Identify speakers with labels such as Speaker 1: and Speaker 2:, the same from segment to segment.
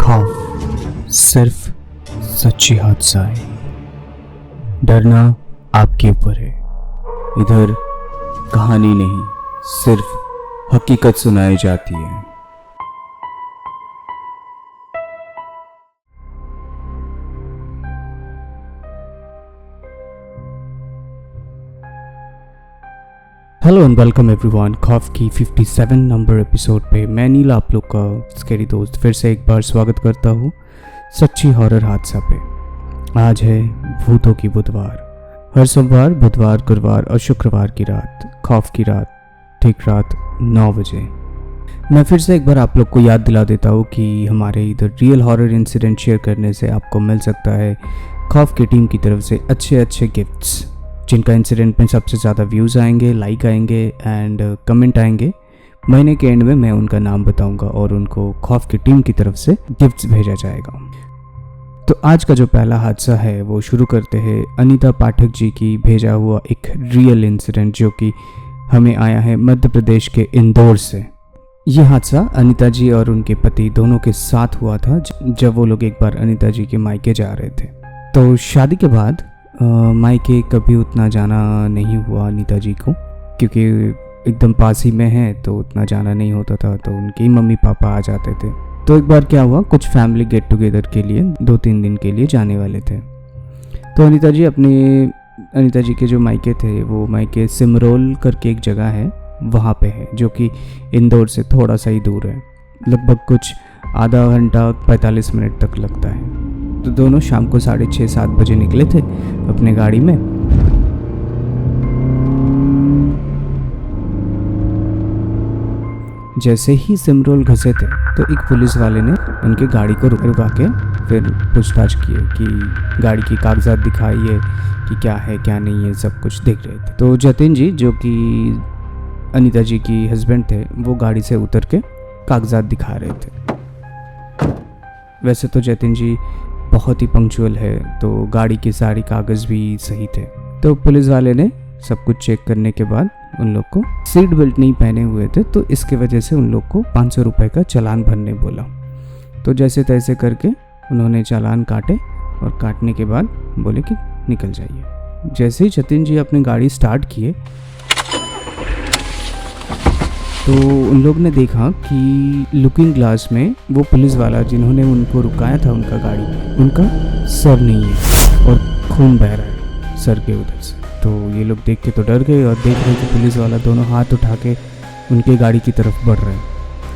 Speaker 1: खौफ सिर्फ सच्ची हादसा है। डरना आपके ऊपर है। इधर कहानी नहीं, सिर्फ हकीकत सुनाई जाती है। Hello and welcome everyone. खौफ की 57 नंबर एपिसोड पे मैं नीला आप लोग का स्कैरी दोस्त फिर से एक बार स्वागत करता हूँ सच्ची हॉरर हादसा पे। आज है भूतों की बुधवार। हर सोमवार, बुधवार, गुरुवार और शुक्रवार की रात, खौफ की रात, ठीक रात 9 बजे। मैं फिर से एक बार आप लोग को याद दिला देता हूँ कि हमारे इधर रियल हॉरर इंसिडेंट शेयर करने से आपको मिल सकता है खौफ की टीम की तरफ से अच्छे गिफ्ट्स, जिनका इंसिडेंट में सबसे ज़्यादा व्यूज़ आएंगे, लाइक आएंगे एंड कमेंट आएंगे। महीने के एंड में मैं उनका नाम बताऊंगा और उनको खौफ की टीम की तरफ से गिफ्ट्स भेजा जाएगा। तो आज का जो पहला हादसा है वो शुरू करते हैं अनीता पाठक जी की भेजा हुआ एक रियल इंसिडेंट, जो कि हमें आया है मध्य प्रदेश के इंदौर से। ये हादसा अनीता जी और उनके पति दोनों के साथ हुआ था जब वो लोग एक बार अनीता जी के मायके जा रहे थे। तो शादी के बाद मायके कभी उतना जाना नहीं हुआ अनीता जी को, क्योंकि एकदम पास ही में है तो उतना जाना नहीं होता था, तो उनके मम्मी पापा आ जाते थे। तो एक बार क्या हुआ, कुछ फैमिली गेट टुगेदर के लिए 2-3 दिन के लिए जाने वाले थे। तो अनीता जी के जो मायके थे वो मायके सिमरोल करके एक जगह है, वहाँ पे है, जो कि इंदौर से थोड़ा सा ही दूर है। लगभग कुछ आधा घंटा 45 मिनट तक लगता है। तो दोनों शाम को 6:30-7 बजे निकले थे अपने गाड़ी में। जैसे ही सिमरोल घसे थे तो एक पुलिस वाले ने उनके गाड़ी को रुका के फिर पूछताछ किए कि गाड़ी की कागजात दिखाइए कि क्या है क्या नहीं है, सब कुछ देख रहे थे। तो जतिन जी, जो कि अनीता जी की हस्बैंड थे, वो गाड़ी से उतर के कागजात दिखा रहे थे। वैसे तो जतिन जी बहुत ही पंक्चुअल है, तो गाड़ी के सारे कागज़ भी सही थे। तो पुलिस वाले ने सब कुछ चेक करने के बाद उन लोग को सीट बेल्ट नहीं पहने हुए थे, तो इसके वजह से उन लोग को 500 रुपये का चालान भरने बोला। तो जैसे तैसे करके उन्होंने चालान काटे और काटने के बाद बोले कि निकल जाइए। जैसे ही जतिन जी अपनी गाड़ी स्टार्ट किए तो उन लोग ने देखा कि लुकिंग ग्लास में वो पुलिस वाला जिन्होंने उनको रुकाया था उनका गाड़ी, उनका सर नहीं है और खून बह रहा है सर के उधर से। तो ये लोग देख के तो डर गए और देख रहे कि पुलिस वाला दोनों हाथ उठा के उनके गाड़ी की तरफ बढ़ रहे हैं।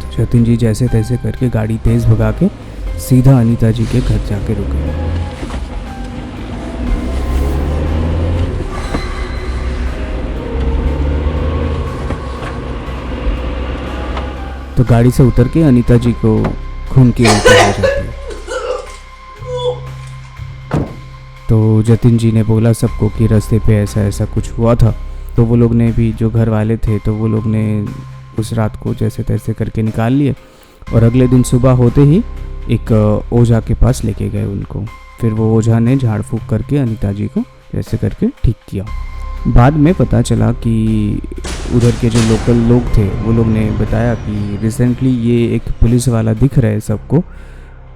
Speaker 1: तो जतिन जी जैसे तैसे करके गाड़ी तेज़ भगा के सीधा अनीता जी के घर जाके रुके। तो गाड़ी से उतर के अनीता जी को खून की उल्टी हो जाती है। तो जतिन जी ने बोला सबको कि रास्ते पे ऐसा कुछ हुआ था। तो वो लोग ने भी, जो घर वाले थे, तो वो लोग ने उस रात को जैसे तैसे करके निकाल लिए और अगले दिन सुबह होते ही एक ओझा के पास लेके गए उनको। फिर वो ओझा ने झाड़ फूँक करके अनीता जी को जैसे करके ठीक किया। बाद में पता चला कि उधर के जो लोकल लोग थे वो लोग ने बताया कि रिसेंटली ये एक पुलिस वाला दिख रहा है सबको।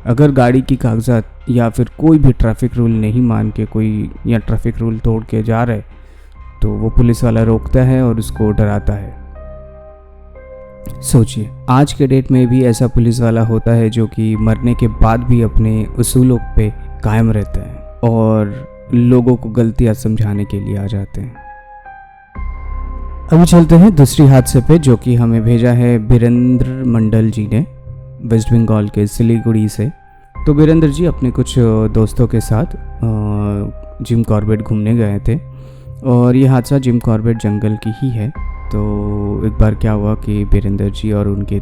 Speaker 1: अगर गाड़ी की कागजात या फिर कोई भी ट्रैफिक रूल नहीं मान के कोई या ट्रैफिक रूल तोड़ के जा रहा है तो वो पुलिस वाला रोकता है और उसको डराता है। सोचिए, आज के डेट में भी ऐसा पुलिस वाला होता है जो कि मरने के बाद भी अपने उसूलों पे कायम रहता है और लोगों को गलतियां समझाने के लिए आ जाते हैं। अभी चलते हैं दूसरी हादसे पे, जो कि हमें भेजा है बीरेंद्र मंडल जी ने वेस्ट बंगाल के सिलीगुड़ी से। तो बीरेंद्र जी अपने कुछ दोस्तों के साथ जिम कॉर्बेट घूमने गए थे और ये हादसा जिम कॉर्बेट जंगल की ही है। तो एक बार क्या हुआ कि बीरेंद्र जी और उनके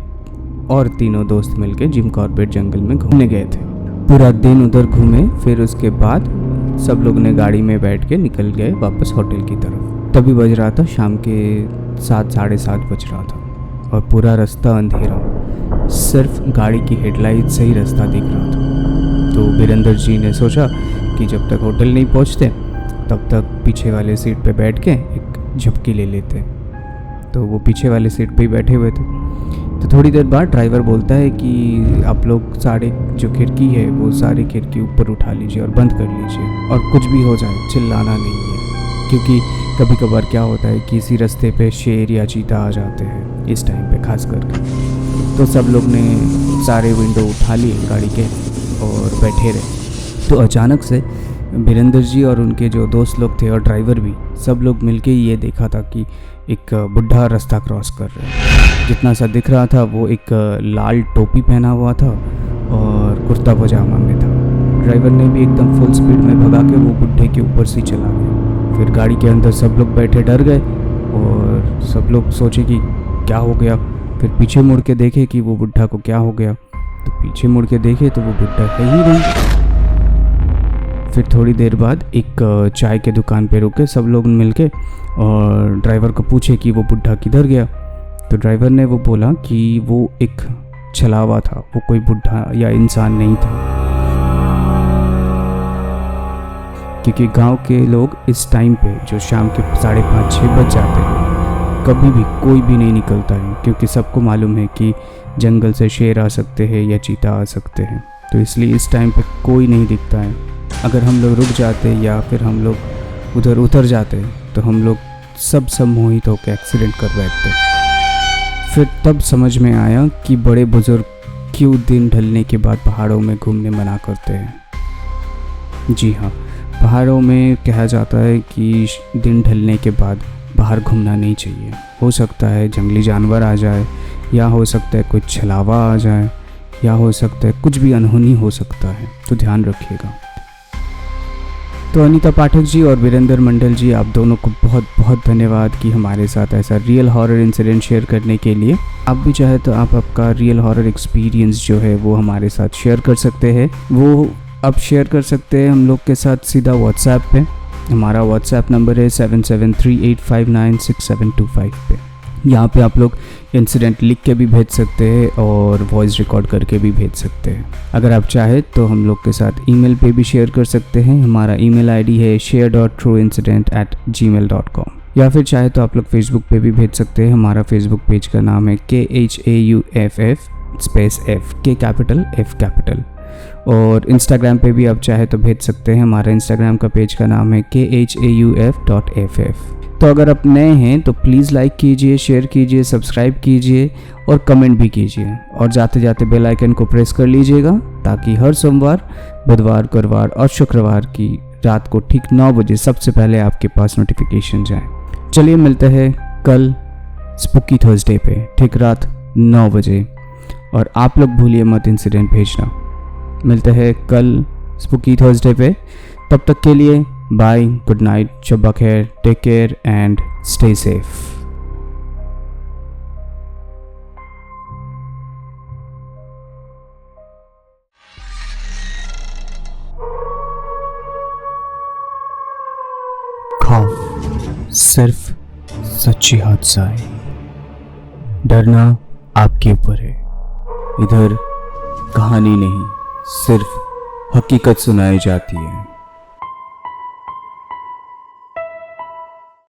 Speaker 1: और तीनों दोस्त मिलकर जिम कॉर्बेट जंगल में घूमने गए थे। पूरा दिन उधर घूमे, फिर उसके बाद सब लोग ने गाड़ी में बैठ के निकल गए वापस होटल की तरफ। तभी बज रहा था शाम के 7-7:30 बज रहा था और पूरा रास्ता अंधेरा, सिर्फ गाड़ी की हेडलाइट से ही रास्ता दिख रहा था। तो बीरेंद्र जी ने सोचा कि जब तक होटल नहीं पहुंचते तब तक पीछे वाले सीट पे बैठ के एक झपकी ले लेते। तो वो पीछे वाले सीट पे ही बैठे हुए थे। तो थोड़ी देर बाद ड्राइवर बोलता है कि आप लोग सारे जो खिड़की है वो सारी खिड़की ऊपर उठा लीजिए और बंद कर लीजिए, और कुछ भी हो जाए चिल्लाना नहीं है, क्योंकि कभी कभार क्या होता है कि इसी रास्ते पे शेर या चीता आ जाते हैं इस टाइम पे खास करके। तो सब लोग ने सारे विंडो उठा लिए गाड़ी के और बैठे रहे। तो अचानक से वीरेंद्र जी और उनके जो दोस्त लोग थे और ड्राइवर भी, सब लोग मिलके ये देखा था कि एक बुढ़ा रास्ता क्रॉस कर रहा है। जितना सा दिख रहा था वो एक लाल टोपी पहना हुआ था और कुर्ता पजामा में था। ड्राइवर ने भी एकदम फुल स्पीड में भगा के वो बुढ़े के ऊपर से चला गया। फिर गाड़ी के अंदर सब लोग बैठे डर गए और सब लोग सोचे कि क्या हो गया। फिर पीछे मुड़ के देखे कि वो बुढ़ा को क्या हो गया, तो पीछे मुड़ के देखे तो वो बुढ़ा है ही नहीं। फिर थोड़ी देर बाद एक चाय के दुकान पे रुके सब लोग मिलके और ड्राइवर को पूछे कि वो बुढ़ा किधर गया। तो ड्राइवर ने वो बोला कि वो एक छलावा था, वो कोई बुढ़ा या इंसान नहीं था, क्योंकि गांव के लोग इस टाइम पे जो शाम के 5:30-6 बज जाते हैं कभी भी कोई भी नहीं निकलता है, क्योंकि सबको मालूम है कि जंगल से शेर आ सकते हैं या चीता आ सकते हैं। तो इसलिए इस टाइम पे कोई नहीं दिखता है। अगर हम लोग रुक जाते या फिर हम लोग उधर उतर जाते तो हम लोग सब सम्मोहित होकर एक्सीडेंट कर बैठते। फिर तब समझ में आया कि बड़े बुजुर्ग क्यों दिन ढलने के बाद पहाड़ों में घूमने मना करते हैं। जी हाँ, पहाड़ों में कहा जाता है कि दिन ढलने के बाद बाहर घूमना नहीं चाहिए। हो सकता है जंगली जानवर आ जाए, या हो सकता है कोई छलावा आ जाए, या हो सकता है कुछ भी अनहोनी हो सकता है, तो ध्यान रखिएगा। तो अनीता पाठक जी और वीरेंद्र मंडल जी, आप दोनों को बहुत बहुत धन्यवाद कि हमारे साथ ऐसा रियल हॉरर इंसिडेंट शेयर करने के लिए। आप भी चाहे तो आप आपका रियल हॉरर एक्सपीरियंस जो है वो हमारे साथ शेयर कर सकते हैं। वो आप शेयर कर सकते हैं हम लोग के साथ सीधा व्हाट्सएप पे। हमारा व्हाट्सएप नंबर है 7738596725 पे। यहाँ पे आप लोग इंसिडेंट लिख के भी भेज सकते हैं और वॉइस रिकॉर्ड करके भी भेज सकते हैं। अगर आप चाहे तो हम लोग के साथ ईमेल पे भी शेयर कर सकते हैं। हमारा ईमेल आईडी है share.trueincident@gmail.com। या फिर चाहे तो आप लोग फेसबुक पे भी भेज सकते हैं। हमारा फेसबुक पेज का नाम है KHAUFF_F, K capital F capital. और इंस्टाग्राम पे भी आप चाहे तो भेज सकते हैं। हमारा इंस्टाग्राम का पेज का नाम है KHAUF.FF। तो अगर आप नए हैं तो प्लीज़ लाइक कीजिए, शेयर कीजिए, सब्सक्राइब कीजिए और कमेंट भी कीजिए। और जाते जाते बेल आइकन को प्रेस कर लीजिएगा, ताकि हर सोमवार, बुधवार, गुरुवार और शुक्रवार की रात को ठीक 9 बजे सबसे पहले आपके पास नोटिफिकेशन जाए। चलिए मिलते हैं कल स्पूकी थर्सडे पे ठीक रात 9 बजे। और आप लोग भूलिए मत इंसिडेंट भेजना। मिलते हैं कल स्पूकी थर्सडे पे। तब तक के लिए बाय, गुड नाइट, शब्बा खैर, take care and stay safe. खौफ सिर्फ सच्ची हादसा है, डरना आपके ऊपर है। इधर कहानी नहीं, सिर्फ हकीकत सुनाई जाती है।